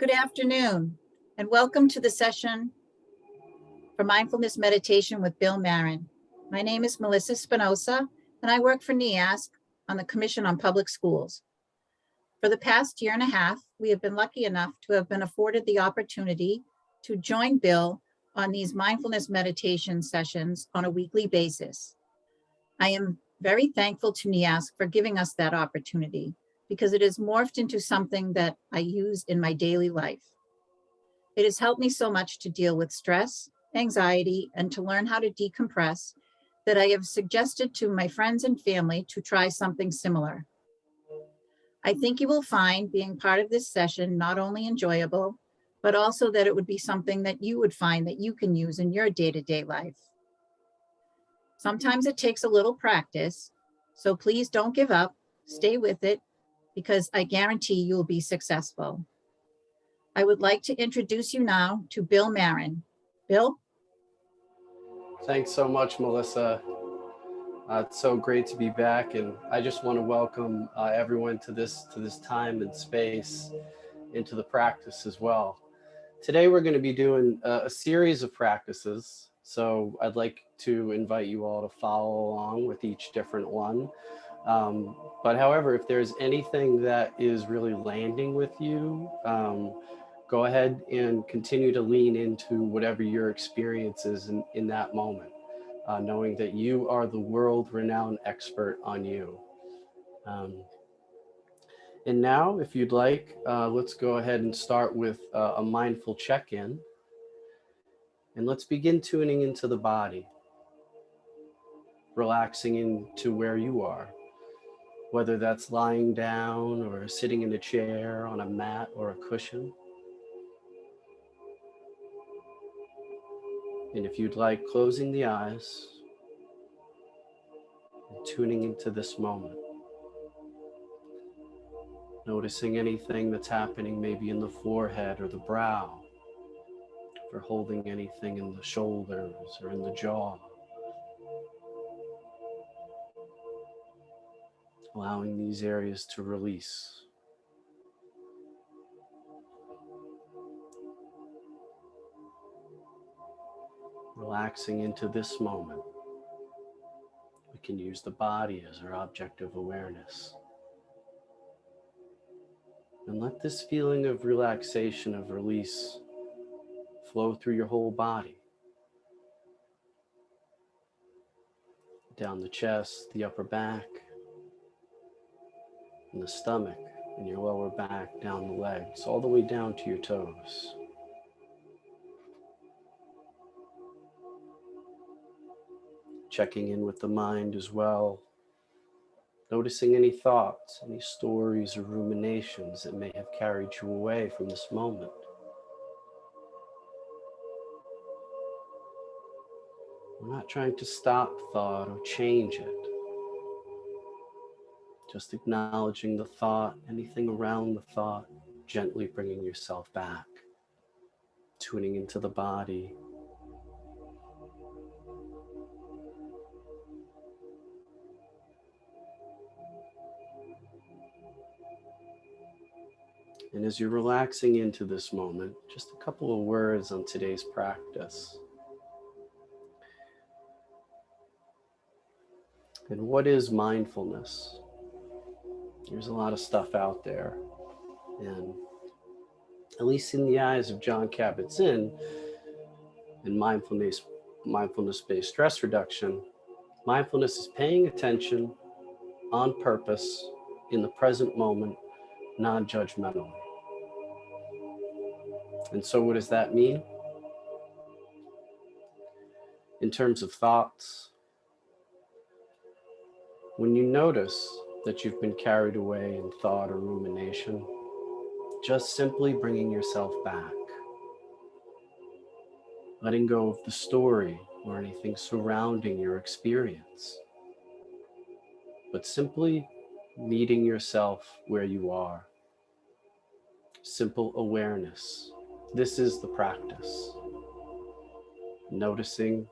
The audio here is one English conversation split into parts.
Good afternoon, and welcome to the session for Mindfulness Meditation with Bill Marin. My name is Melissa Spinoza, and I work for NEASC on the Commission on Public Schools. For the past year and a half, we have been lucky enough to have been afforded the opportunity to join Bill on these mindfulness meditation sessions on a weekly basis. I am very thankful to NEASC for giving us that opportunity, because it has morphed into something that I use in my daily life. It has helped me so much to deal with stress, anxiety, and to learn how to decompress that I have suggested to my friends and family to try something similar. I think you will find being part of this session not only enjoyable, but also that it would be something that you would find that you can use in your day-to-day life. Sometimes it takes a little practice, so please don't give up, stay with it, because I guarantee you will be successful. I would like to introduce you now to Bill Marin. Bill? Thanks so much, Melissa. It's so great to be back, and I just want to welcome everyone to this time and space, into the practice as well. Today we're going to be doing a series of practices, so I'd like to invite you all to follow along with each different one. But however, if there's anything that is really landing with you, go ahead and continue to lean into whatever your experience is in that moment, knowing that you are the world-renowned expert on you. And now, if you'd like, let's go ahead and start with a mindful check-in. And let's begin tuning into the body, relaxing into where you are, whether that's lying down or sitting in a chair, on a mat or a cushion. And if you'd like, closing the eyes and tuning into this moment. Noticing anything that's happening maybe in the forehead or the brow, or holding anything in the shoulders or in the jaw. Allowing these areas to release. Relaxing into this moment. We can use the body as our object of awareness. And let this feeling of relaxation, of release, flow through your whole body. Down the chest, the upper back, and the stomach, and your lower back, down the legs, all the way down to your toes. Checking in with the mind as well. Noticing any thoughts, any stories or ruminations that may have carried you away from this moment. We're not trying to stop thought or change it. Just acknowledging the thought, anything around the thought, gently bringing yourself back, tuning into the body. And as you're relaxing into this moment, just a couple of words on today's practice. And what is mindfulness? There's a lot of stuff out there. And at least in the eyes of John Kabat-Zinn and mindfulness-based stress reduction, mindfulness is paying attention on purpose in the present moment, non-judgmentally. And so what does that mean? In terms of thoughts, when you notice that you've been carried away in thought or rumination, just simply bringing yourself back, letting go of the story or anything surrounding your experience, but simply meeting yourself where you are. Simple awareness. This is the practice. Noticing,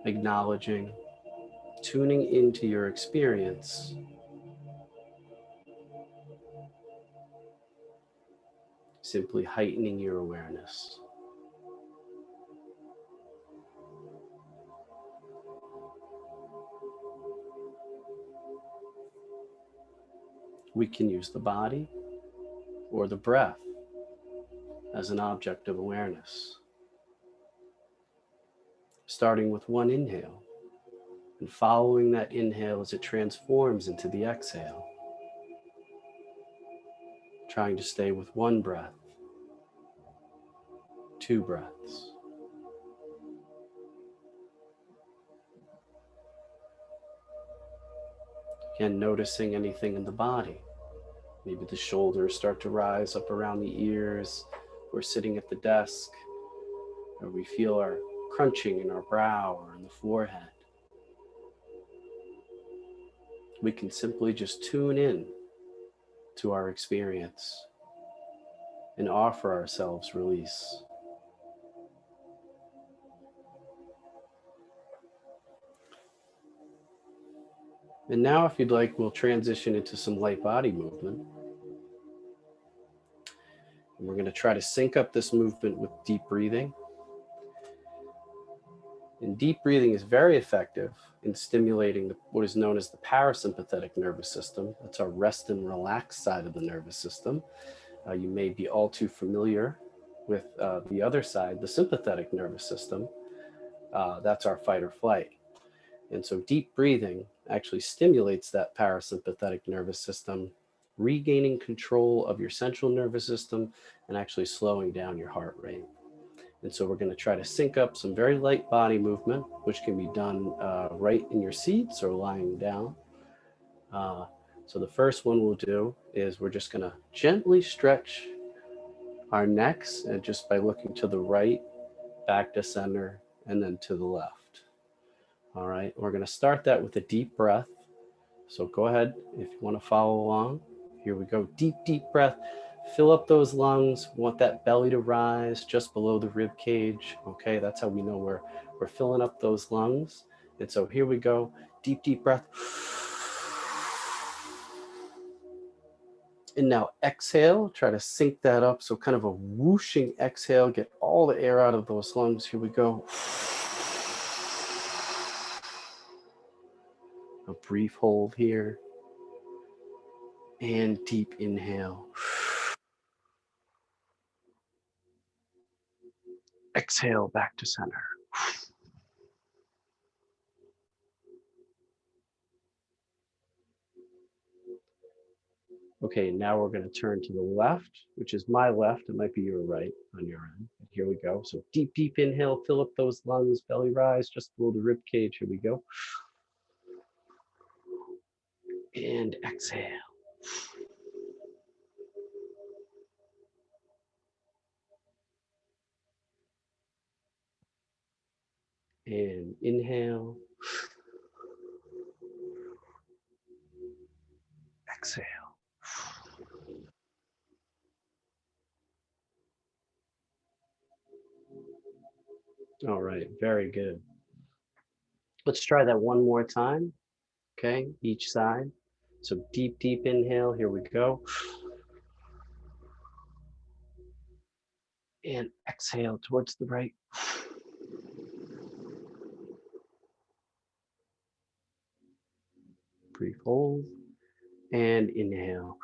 acknowledging, tuning into your experience, simply heightening your awareness. We can use the body or the breath as an object of awareness, starting with one inhale and following that inhale as it transforms into the exhale, trying to stay with one breath, two breaths. Again, noticing anything in the body. Maybe the shoulders start to rise up around the ears. We're sitting at the desk, or we feel our crunching in our brow or in the forehead. We can simply just tune in to our experience and offer ourselves release. And now, if you'd like, we'll transition into some light body movement. And we're going to try to sync up this movement with deep breathing. And deep breathing is very effective in stimulating what is known as the parasympathetic nervous system. That's our rest and relax side of the nervous system. You may be all too familiar with the other side, the sympathetic nervous system. That's our fight or flight. And so deep breathing actually stimulates that parasympathetic nervous system, regaining control of your central nervous system and actually slowing down your heart rate. And so we're going to try to sync up some very light body movement, which can be done right in your seats or lying down. So the first one we'll do is we're just going to gently stretch our necks, and just by looking to the right, back to center, and then to the left. All right, we're going to start that with a deep breath. So go ahead if you want to follow along. Here we go. Deep, deep breath. Fill up those lungs. We want that belly to rise just below the rib cage. Okay, that's how we know we're filling up those lungs. And so here we go. Deep, deep breath. And now exhale. Try to sync that up. So kind of a whooshing exhale. Get all the air out of those lungs. Here we go. A brief hold here. And deep inhale. Exhale back to center. Okay, now we're going to turn to the left, which is my left. It might be your right on your end. Here we go. So deep, deep inhale, fill up those lungs, belly rise just below the rib cage. Here we go. And exhale. And inhale. Exhale. All right, very good. Let's try that one more time. Okay, each side. So deep, deep inhale. Here we go. And exhale towards the right. Brief hold. And inhale.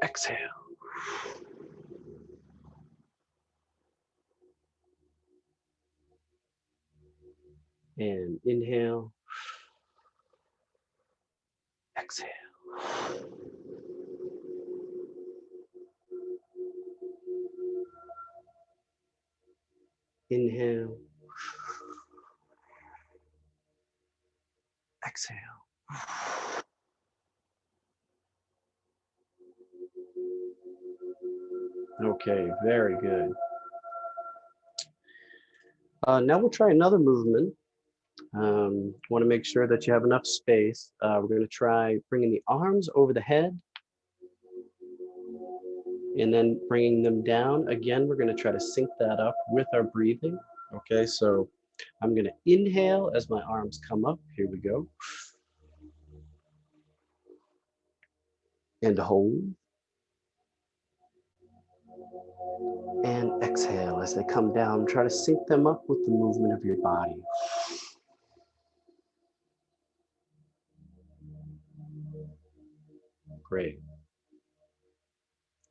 Exhale. And inhale. Exhale. Inhale. Exhale. Okay, very good. Now we'll try another movement. Want to make sure that you have enough space. We're going to try bringing the arms over the head and then bringing them down. Again, we're going to try to sync that up with our breathing. Okay, so I'm going to inhale as my arms come up. Here we go. and hold. And exhale as they come down. Try to sync them up with the movement of your body. Great.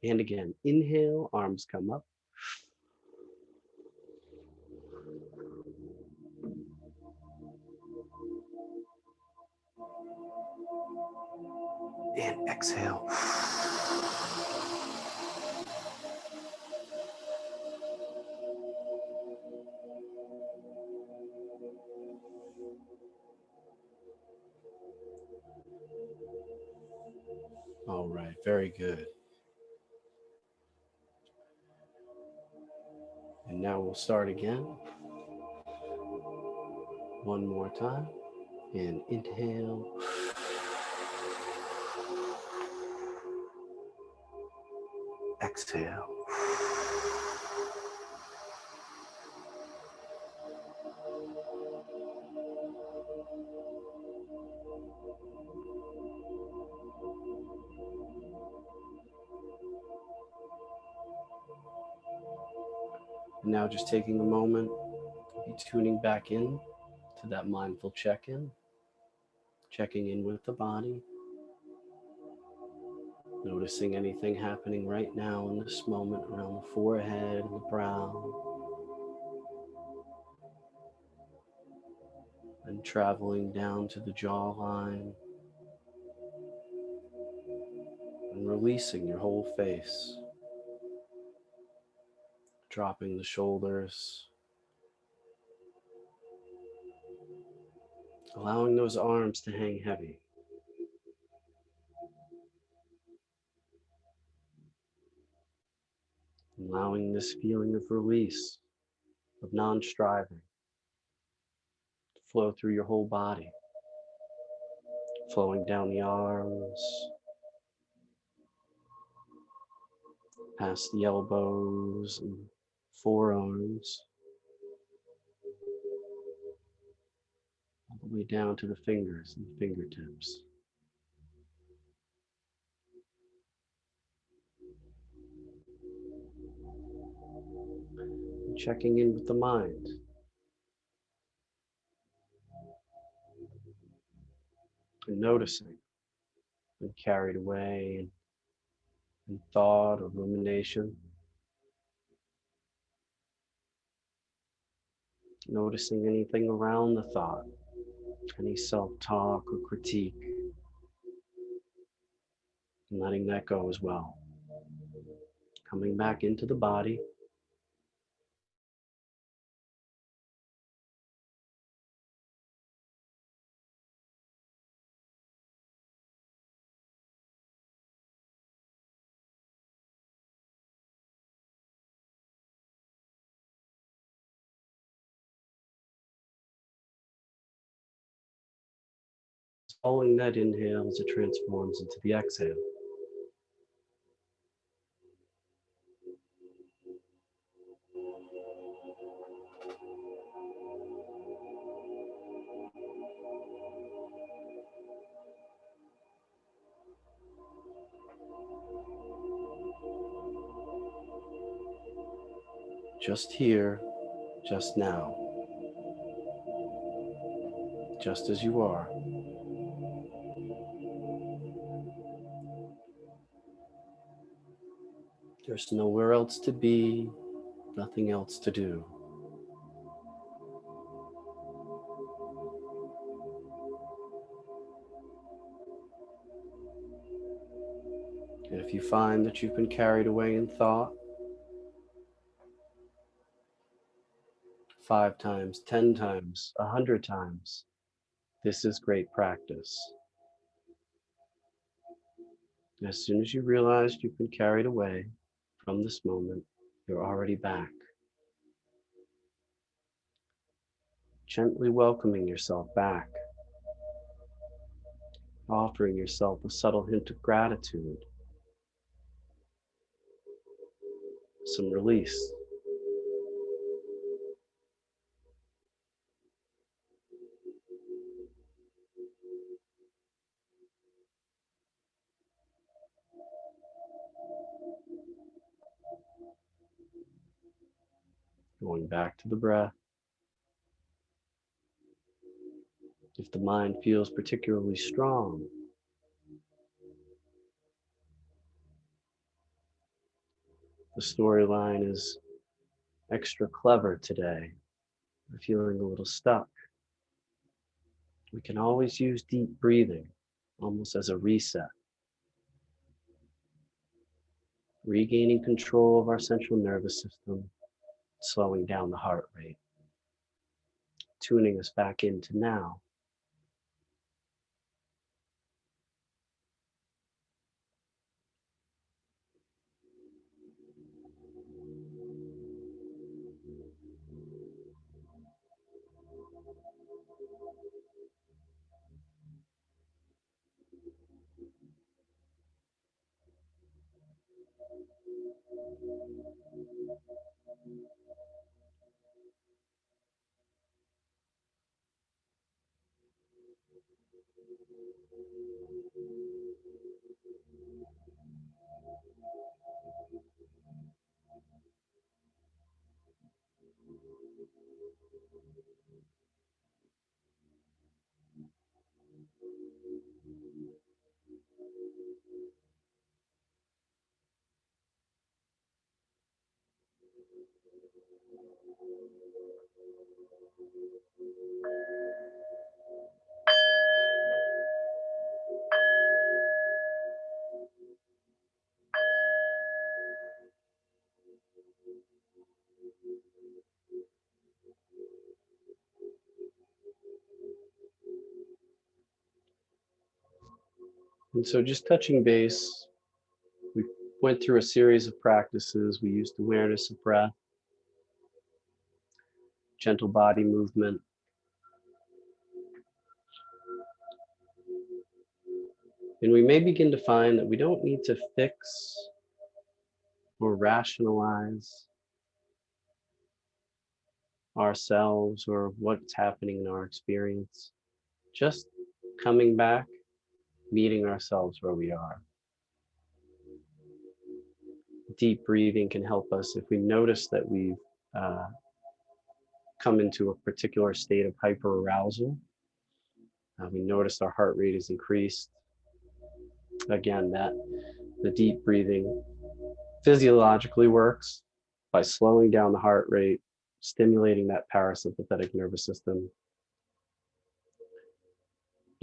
And again, inhale, arms come up. And exhale. All right, very good. And now we'll start again. One more time. And inhale. Exhale. And now just taking a moment, be tuning back in to that mindful check-in, checking in with the body, noticing anything happening right now in this moment around the forehead and the brow, and traveling down to the jawline and releasing your whole face, dropping the shoulders, allowing those arms to hang heavy. Allowing this feeling of release, of non-striving, to flow through your whole body, flowing down the arms, past the elbows and forearms, all the way down to the fingers and fingertips. And checking in with the mind. And noticing when carried away in thought or rumination. Noticing anything around the thought, any self-talk or critique, and letting that go as well. Coming back into the body. Following that inhale as it transforms into the exhale. Just here, just now, just as you are. There's nowhere else to be, nothing else to do. And if you find that you've been carried away in thought, 5 times, 10 times, 100 times, this is great practice. As soon as you realize you've been carried away from this moment, you're already back. Gently welcoming yourself back, offering yourself a subtle hint of gratitude, some release. going back to the breath. If the mind feels particularly strong, the storyline is extra clever today, or feeling a little stuck, we can always use deep breathing, almost as a reset, regaining control of our central nervous system, slowing down the heart rate, tuning us back into now. And so just touching base, we went through a series of practices. We used awareness of breath, gentle body movement, and we may begin to find that we don't need to fix or rationalize ourselves or what's happening in our experience. Just coming back, meeting ourselves where we are. Deep breathing can help us if we notice that we've uh, come into a particular state of hyperarousal. We notice our heart rate is increased. Again, that the deep breathing physiologically works by slowing down the heart rate, stimulating that parasympathetic nervous system.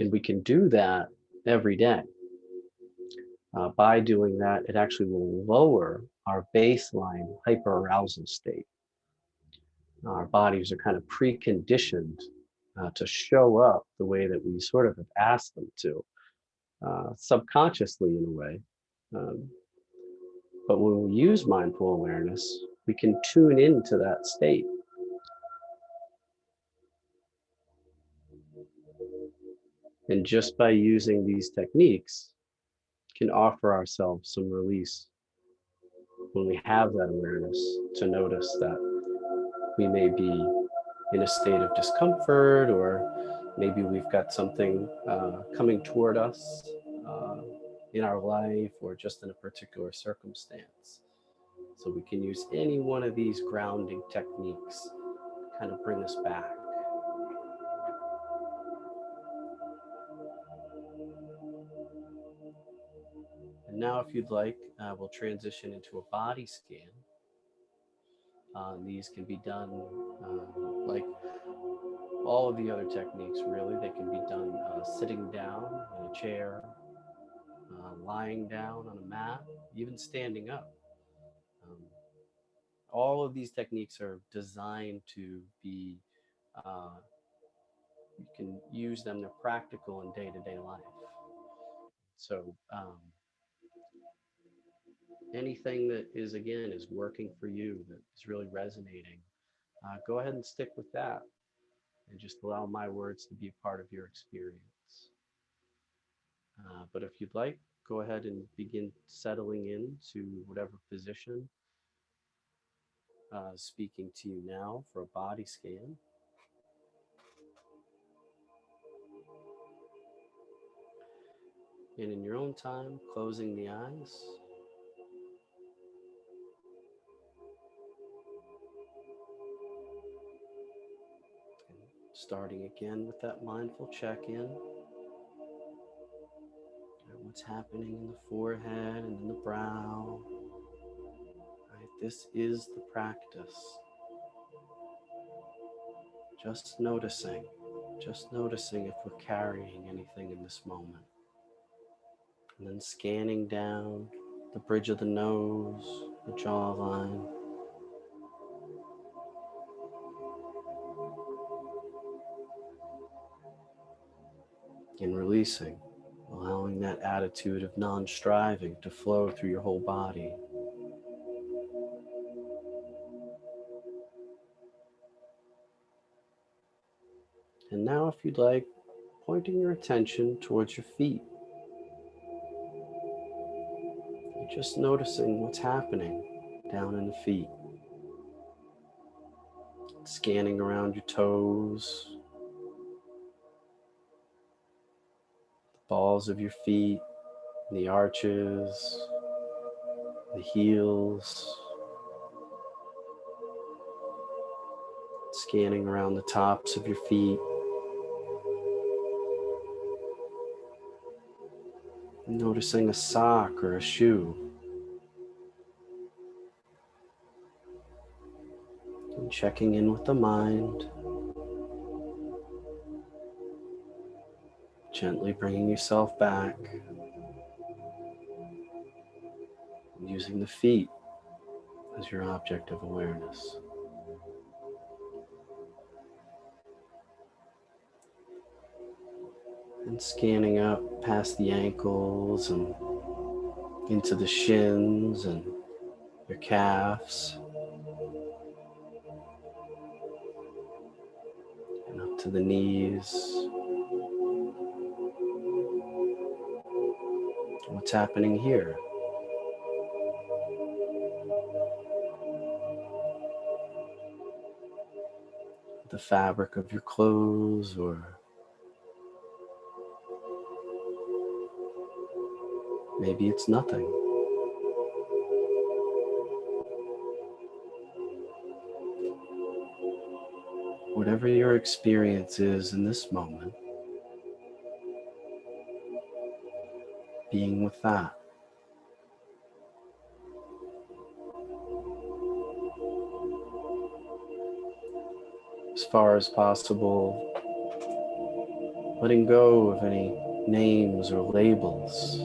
And we can do that every day. By doing that, it actually will lower our baseline hyperarousal state. Our bodies are kind of preconditioned to show up the way that we sort of have asked them to, subconsciously in a way. Um, but when we use mindful awareness, we can tune into that state. And just by using these techniques, can offer ourselves some release when we have that awareness to notice that we may be in a state of discomfort, or maybe we've got something coming toward us in our life or just in a particular circumstance. So we can use any one of these grounding techniques to kind of bring us back. And now, if you'd like, we'll transition into a body scan. These can be done like all of the other techniques, really. They can be done sitting down in a chair, lying down on a mat, even standing up. Um, all of these techniques are designed to be, you can use them, they're practical in day-to-day life. So anything that is, again, is working for you, that is really resonating, go ahead and stick with that and just allow my words to be a part of your experience. But if you'd like, go ahead and begin settling into whatever position speaking to you now for a body scan. And in your own time, closing the eyes. Starting again with that mindful check-in. What's happening in the forehead and in the brow. Right? This is the practice. Just noticing if we're carrying anything in this moment. And then scanning down the bridge of the nose, the jawline. And releasing, allowing that attitude of non-striving to flow through your whole body. And now, if you'd like, pointing your attention towards your feet. And just noticing what's happening down in the feet. Scanning around your toes, the balls of your feet, the arches, the heels. Scanning around the tops of your feet. Noticing a sock or a shoe. And checking in with the mind. Gently bringing yourself back. Using the feet as your object of awareness. And scanning up past the ankles and into the shins and your calves. And up to the knees. What's happening here? The fabric of your clothes, or maybe it's nothing. Whatever your experience is in this moment, being with that. As far as possible, letting go of any names or labels.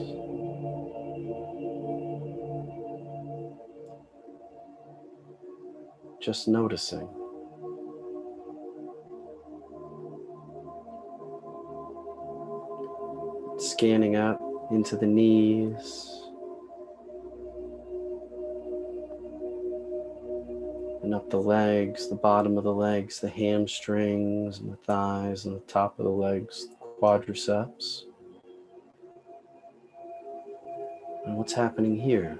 Just noticing. Scanning up into the knees. And up the legs, the bottom of the legs, the hamstrings and the thighs and the top of the legs, the quadriceps. And what's happening here?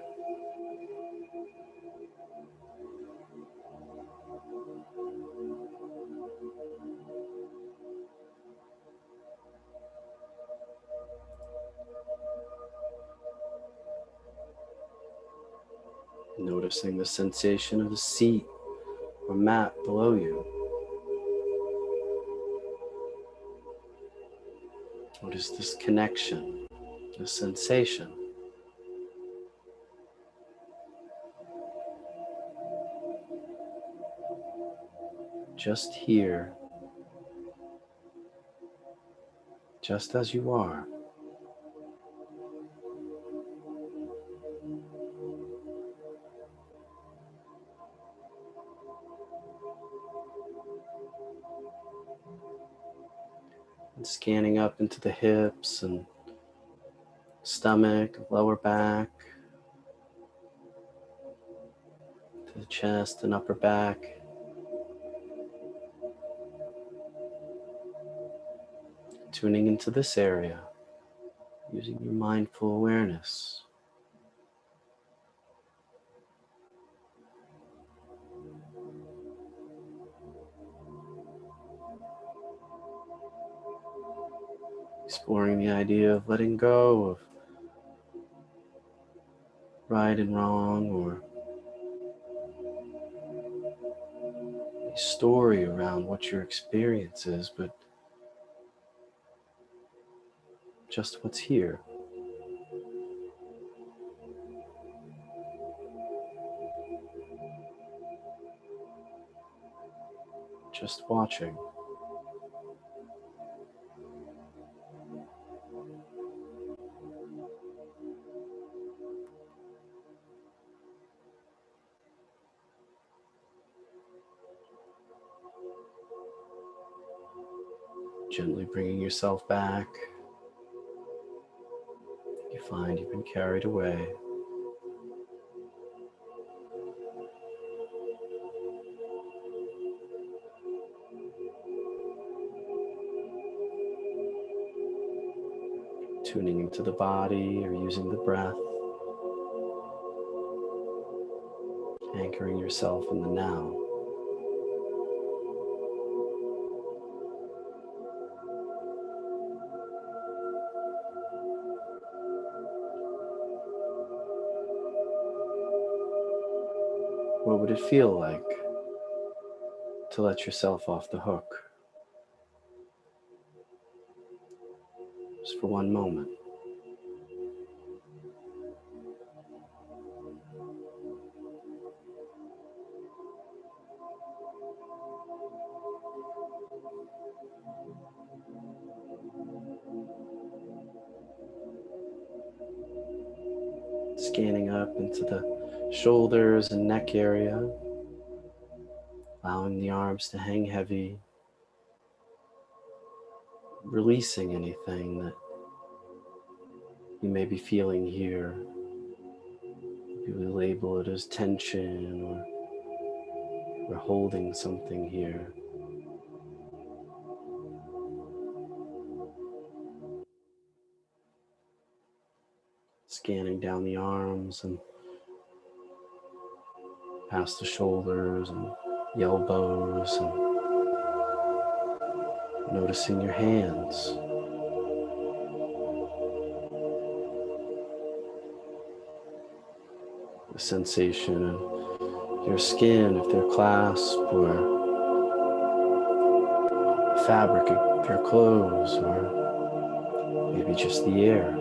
Noticing the sensation of the seat or mat below you. What is this connection, this sensation? Just here, just as you are. And scanning up into the hips and stomach, lower back, to the chest and upper back. Tuning into this area, using your mindful awareness. Exploring the idea of letting go of right and wrong, or story around what your experience is, but just what's here. Just watching. Gently bringing yourself back. You find you've been carried away. Tuning into the body or using the breath. Anchoring yourself in the now. What would it feel like to let yourself off the hook? Just for one moment. Scanning up into the shoulders and neck area, allowing the arms to hang heavy, releasing anything that you may be feeling here. Maybe we label it as tension, or we're holding something here. Scanning down the arms and past the shoulders and the elbows, and noticing your hands. The sensation of your skin, if they're clasped, or the fabric of your clothes, or maybe just the air.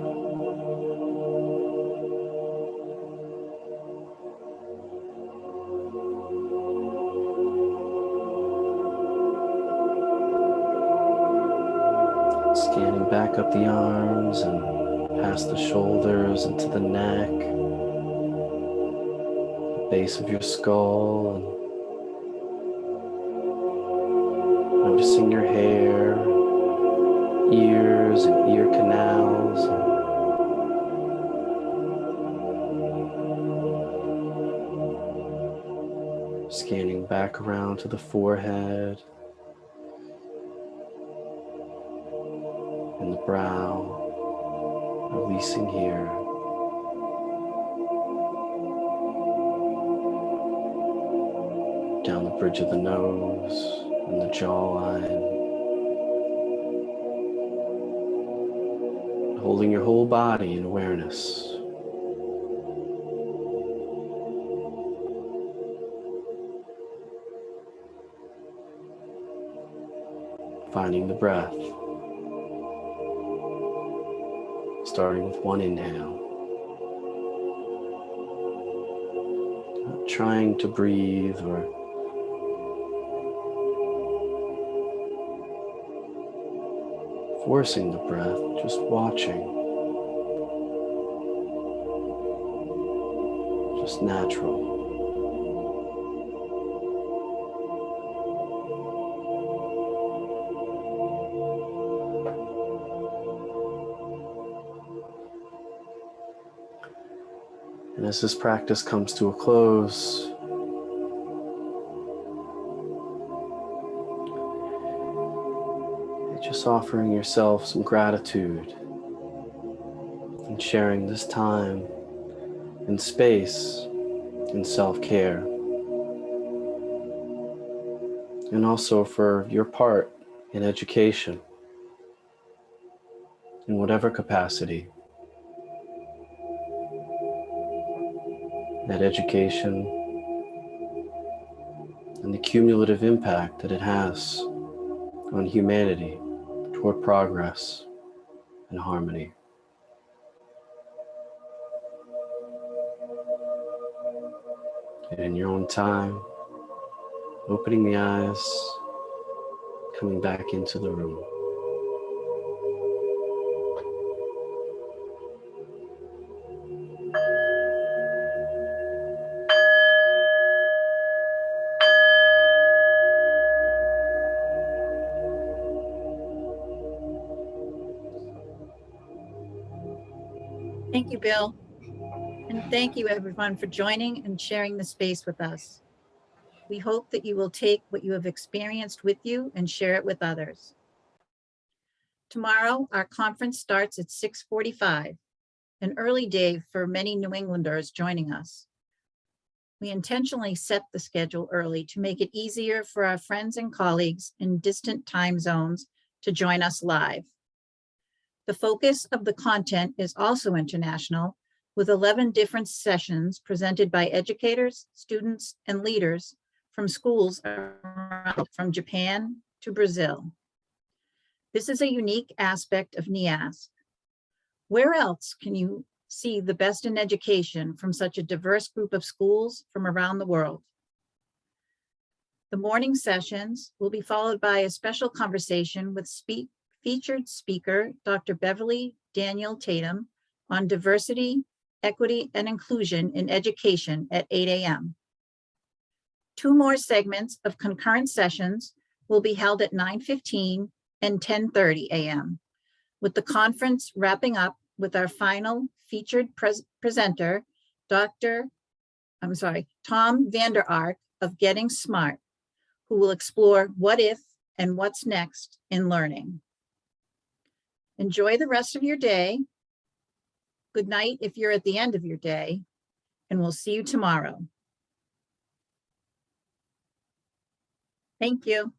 Scanning back up the arms and past the shoulders into the neck, the base of your skull, and noticing your hair, ears and ear canals. Scanning back around to the forehead and the brow, releasing here. Down the bridge of the nose and the jawline. Holding your whole body in awareness. Finding the breath. Starting with one inhale. Not trying to breathe or forcing the breath, just watching. Just natural. And as this practice comes to a close, you're just offering yourself some gratitude and sharing this time and space in self-care. And also for your part in education, in whatever capacity. That education and the cumulative impact that it has on humanity toward progress and harmony. And in your own time, opening the eyes, coming back into the room. Thank you, Bill. And thank you, everyone, for joining and sharing the space with us. We hope that you will take what you have experienced with you and share it with others. Tomorrow, our conference starts at 6:45, an early day for many New Englanders joining us. We intentionally set the schedule early to make it easier for our friends and colleagues in distant time zones to join us live. The focus of the content is also international, with 11 different sessions presented by educators, students, and leaders from schools around, from Japan to Brazil. This is a unique aspect of NEASC. Where else can you see the best in education from such a diverse group of schools from around the world? The morning sessions will be followed by a special conversation with featured speaker, Dr. Beverly Daniel Tatum, on diversity, equity, and inclusion in education at 8 a.m. 2 more segments of concurrent sessions will be held at 9:15 and 10:30 a.m., with the conference wrapping up with our final featured presenter, Tom Vander Ark of Getting Smart, who will explore what if and what's next in learning. Enjoy the rest of your day. Good night if you're at the end of your day, and we'll see you tomorrow. Thank you.